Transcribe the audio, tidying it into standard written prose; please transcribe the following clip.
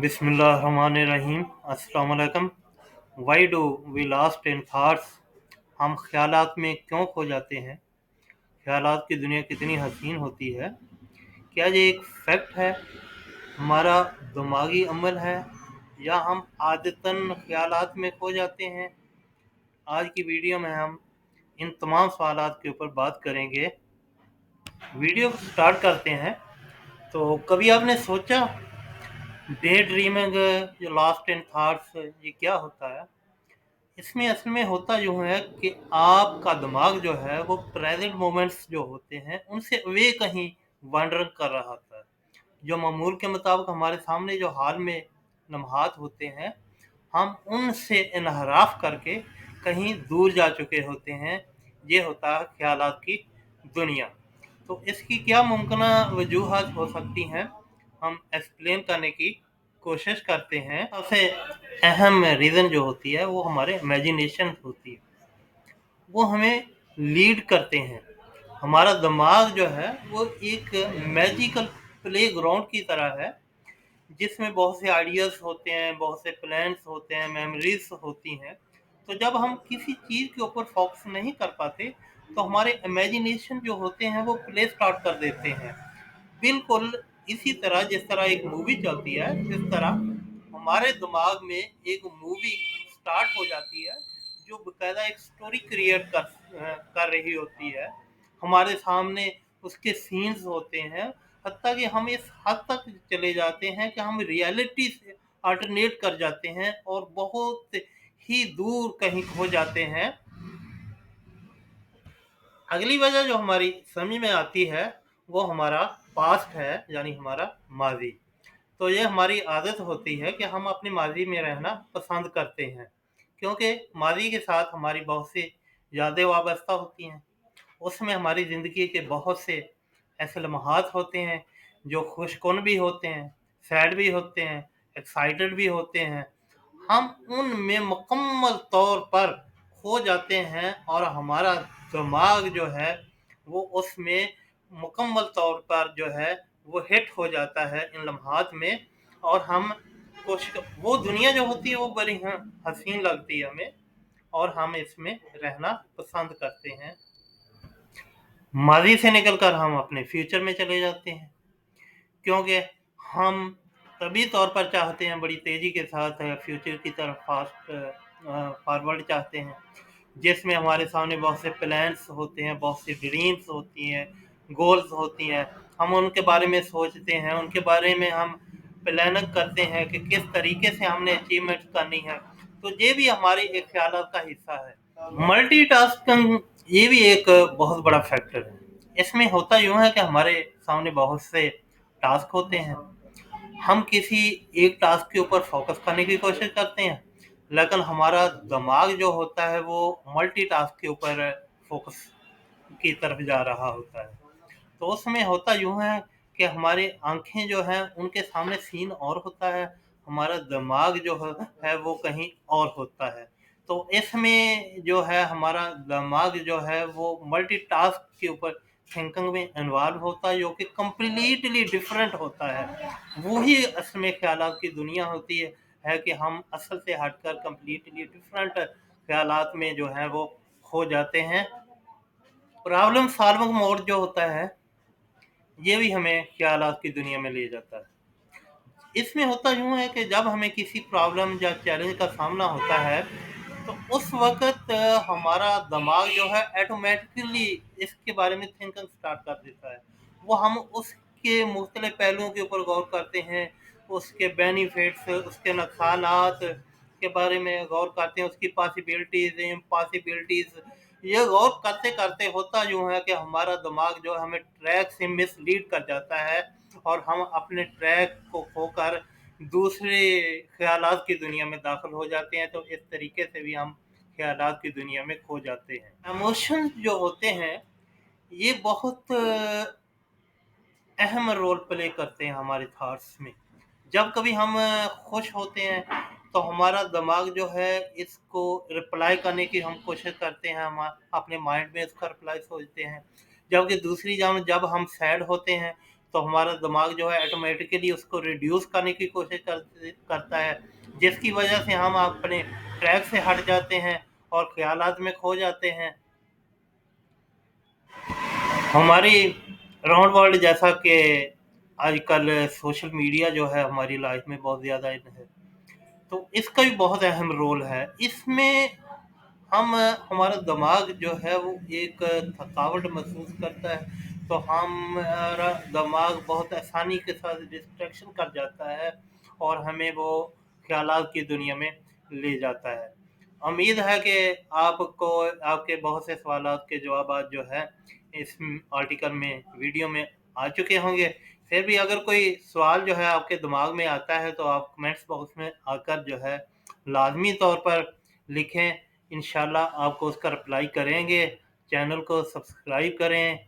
बिस्मिल्लाहिर्रहमानिर्रहीम। अस्सलाम वालेकुम। Why do we lost in thoughts? हम ख्यालात में क्यों खो जाते हैं? ख्यालात की दुनिया कितनी हसीन होती है। क्या ये एक फैक्ट है, हमारा दिमागी अमल है, या हम आदतन ख्यालात में खो जाते हैं? आज की वीडियो में हम इन तमाम सवालात के ऊपर बात करेंगे। वीडियो स्टार्ट करते हैं। तो कभी आपने सोचा डे ड्रीमिंग, जो लॉस्ट इन थॉट्स, ये क्या होता है? इसमें असल में होता यूँ है कि आपका दिमाग जो है वो प्रेजेंट मोमेंट्स जो होते हैं उनसे अवे कहीं वंडर कर रहा होता है। जो मामूल के मुताबिक हमारे सामने जो हाल में लम्हात होते हैं, हम उनसे इनहराफ करके कहीं दूर जा चुके होते हैं। ये होता है ख्यालात की दुनिया। तो इसकी क्या मुमकिन वजूहात हो सकती हैं, हम एक्सप्लेन करने की कोशिश करते हैं। सबसे अहम रीज़न जो होती है वो हमारे इमेजिनेशन होती है, वो हमें लीड करते हैं। हमारा दिमाग जो है वो एक मैजिकल प्ले ग्राउंड की तरह है, जिसमें बहुत से आइडियाज़ होते हैं, बहुत से प्लान्स होते हैं, मेमोरीज होती हैं। तो जब हम किसी चीज़ के ऊपर फोकस नहीं कर पाते, तो हमारे इमेजिनेशन जो होते हैं वो प्ले स्टार्ट कर देते हैं। बिल्कुल इसी तरह जिस तरह एक मूवी चलती है, इस तरह हमारे दिमाग में एक मूवी स्टार्ट हो जाती है, जो बकायदा एक स्टोरी क्रिएट कर रही होती है। हमारे सामने उसके सीन्स होते हैं। हत्ता कि हम इस हद तक चले जाते हैं कि हम रियलिटी से अल्टरनेट कर जाते हैं और बहुत ही दूर कहीं खो जाते हैं। अगली वजह जो हमारी समझ में आती है वो हमारा पास्ट है, यानी हमारा माजी। तो ये हमारी आदत होती है कि हम अपनी माजी में रहना पसंद करते हैं, क्योंकि माजी के साथ हमारी बहुत सी यादें वाबस्ता होती हैं। उसमें हमारी ज़िंदगी के बहुत से ऐसे लम्हात होते हैं जो खुशकुन भी होते हैं, सैड भी होते हैं, एक्साइटेड भी होते हैं। हम उनमें मुकम्मल तौर पर खो जाते हैं और हमारा दिमाग जो है वो उसमें मुकम्मल तौर पर जो है वो हिट हो जाता है इन लम्हात में। और हम कोशिश, वो दुनिया जो होती है वो बड़ी हसीन लगती है हमें, और हम इसमें रहना पसंद करते हैं। माजी से निकलकर हम अपने फ्यूचर में चले जाते हैं, क्योंकि हम तभी तौर पर चाहते हैं, बड़ी तेज़ी के साथ फ्यूचर की तरफ फास्ट फॉरवर्ड चाहते हैं, जिसमें हमारे सामने बहुत से प्लान्स होते हैं, बहुत सी ड्रीम्स होती हैं, गोल्स होती हैं। हम उनके बारे में सोचते हैं, उनके बारे में हम प्लानिंग करते हैं कि किस तरीके से हमने अचीवमेंट करनी है। तो ये भी हमारी एक ख्यालात का हिस्सा है। मल्टीटास्किंग ये भी एक बहुत बड़ा फैक्टर है। इसमें होता यूँ है कि हमारे सामने बहुत से टास्क होते हैं। हम किसी एक टास्क के ऊपर फोकस करने की कोशिश करते हैं, लेकिन हमारा दिमाग जो होता है वो मल्टीटास्क के ऊपर फोकस की तरफ जा रहा होता है। तो उसमें होता यूँ है कि हमारी आँखें जो हैं उनके सामने सीन और होता है, हमारा दिमाग जो है वो कहीं और होता है। तो इसमें जो है हमारा दिमाग जो है वो मल्टीटास्क के ऊपर थिंकिंग में इन्वॉल्व होता है, जो कि कंप्लीटली डिफरेंट होता है। वही असल में ख्यालात की दुनिया होती है कि हम असल से हटकर कंप्लीटली डिफरेंट ख्यालात में जो है वो खो जाते हैं। प्रॉब्लम सॉल्विंग मोड जो होता है, ये भी हमें ख्यालात की दुनिया में ले जाता है। इसमें होता यूँ है कि जब हमें किसी प्रॉब्लम या चैलेंज का सामना होता है, तो उस वक़्त हमारा दिमाग जो है ऑटोमैटिकली इसके बारे में थिंकिंग स्टार्ट कर देता है। वो हम उसके मुख्तलिफ़ पहलुओं के ऊपर गौर करते हैं, उसके बेनिफिट्स, उसके नुकसानात के बारे में गौर करते हैं, उसकी पॉसिबिलिटीज़, इम्पॉसिबिलिटीज़। ये गौर करते-करते होता यूँ है कि हमारा दिमाग जो है हमें ट्रैक से मिसलीड कर जाता है, और हम अपने ट्रैक को खोकर दूसरे ख़यालात की दुनिया में दाखिल हो जाते हैं। तो इस तरीके से भी हम ख़यालात की दुनिया में खो जाते हैं। इमोशंस जो होते हैं ये बहुत अहम रोल प्ले करते हैं हमारे थॉट्स में। जब कभी हम खुश होते हैं, तो हमारा दिमाग जो है इसको रिप्लाई करने की हम कोशिश करते हैं, हम अपने माइंड में इसका रिप्लाई सोचते हैं। जबकि दूसरी जब जब हम सैड होते हैं, तो हमारा दिमाग जो है ऑटोमेटिकली उसको रिड्यूस करने की कोशिश करता है, जिसकी वजह से हम अपने ट्रैक से हट जाते हैं और ख्यालात में खो जाते हैं। हमारी राउंड वर्ल्ड, जैसा कि आजकल सोशल मीडिया जो है हमारी लाइफ में बहुत ज़्यादा इन है, तो इसका भी बहुत अहम रोल है। इसमें हम हमारा दिमाग जो है वो एक थकावट महसूस करता है, तो हमारा दिमाग बहुत आसानी के साथ डिस्ट्रैक्शन कर जाता है और हमें वो ख्यालात की दुनिया में ले जाता है। उम्मीद है कि आपको आपके बहुत से सवालात के जवाब जो है इस आर्टिकल में, वीडियो में आ चुके होंगे। फिर भी अगर कोई सवाल जो है आपके दिमाग में आता है तो आप कमेंट्स बॉक्स में आकर जो है लाजमी तौर पर लिखें, इंशाल्लाह आपको उसका रिप्लाई करेंगे। चैनल को सब्सक्राइब करें,